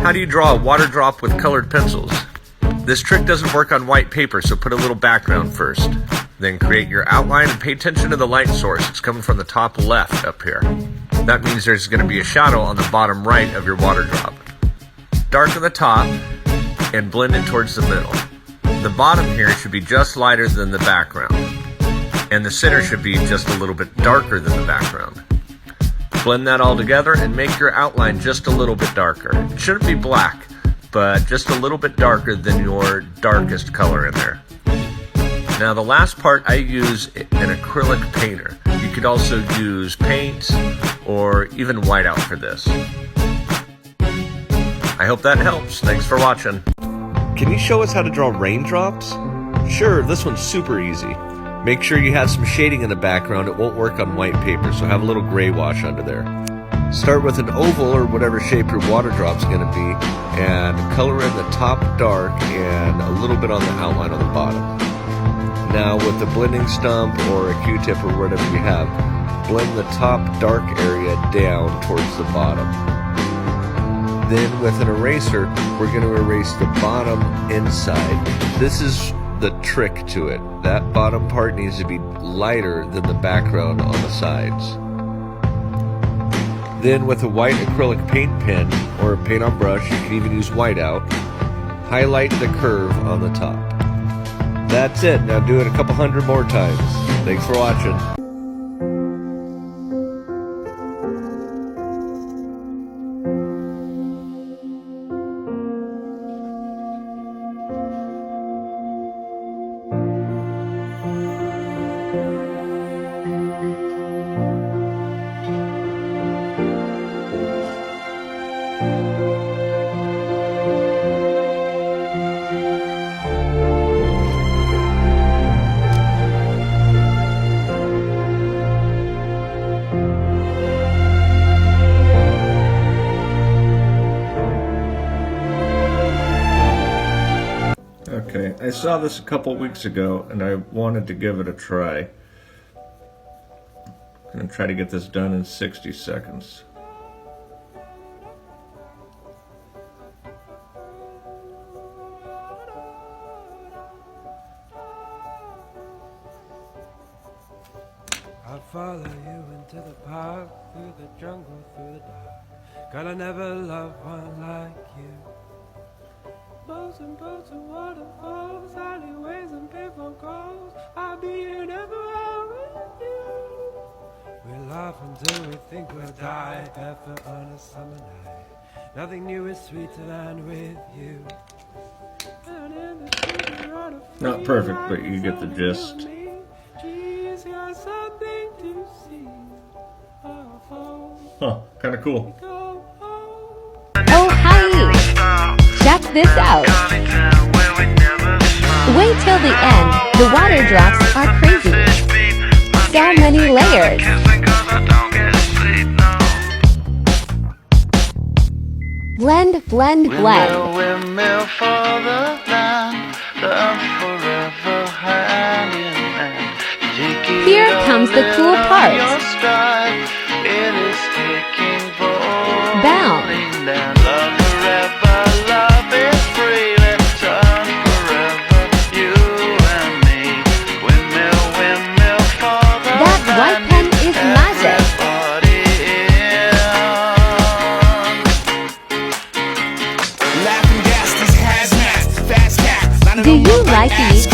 How do you draw a water drop with colored pencils? This trick doesn't work on white paper, so put a little background first. Then create your outline and pay attention to the light source. It's coming from the top left up here. That means there's going to be a shadow on the bottom right of your water drop. Darken the top and blend it towards the middle. The bottom here should be just lighter than the background, and the center should be just a little bit darker than the background. Blend that all together and make your outline just a little bit darker. It shouldn't be black, but just a little bit darker than your darkest color in there. Now the last part, I use an acrylic painter. You could also use paint or even whiteout for this. I hope that helps. Thanks for watching. Can you show us how to draw raindrops? Sure, this one's super easy. Make sure you have some shading in the background. It won't work on white paper, so have a little gray wash under there. Start with an oval or whatever shape your water drop's going to be, and color in the top dark and a little bit on the outline on the bottom. Now with the blending stump or a Q-tip or whatever you have, blend the top dark area down towards the bottom. Then with an eraser, we're going to erase the bottom inside. This is the trick to it. That bottom part needs to be lighter than the background on the sides. Then with a white acrylic paint pen or a paint on brush, you can even use whiteout, highlight the curve on the top. That's it. Now do it a couple hundred more times. Thanks for watching. Okay, I saw this a couple weeks ago and I wanted to give it a try. I'm going to try to get this done in 60 seconds. I'll follow you into the park, through the jungle, through the dark. God, I never loved one like you. Boats and waterfalls, alleyways and payphone calls. I'll be here everywhere with you. We laugh until we think we'll die, barefoot on a summer night. Nothing new is sweeter than with you. Not perfect, but you get the gist. Huh, kind of cool. Oh, hi! Check this out. Wait till the end. The water drops are crazy. So many layers. Blend, blend, blend. Here comes the cool part. Bound. That white pen is magic. Do you like these?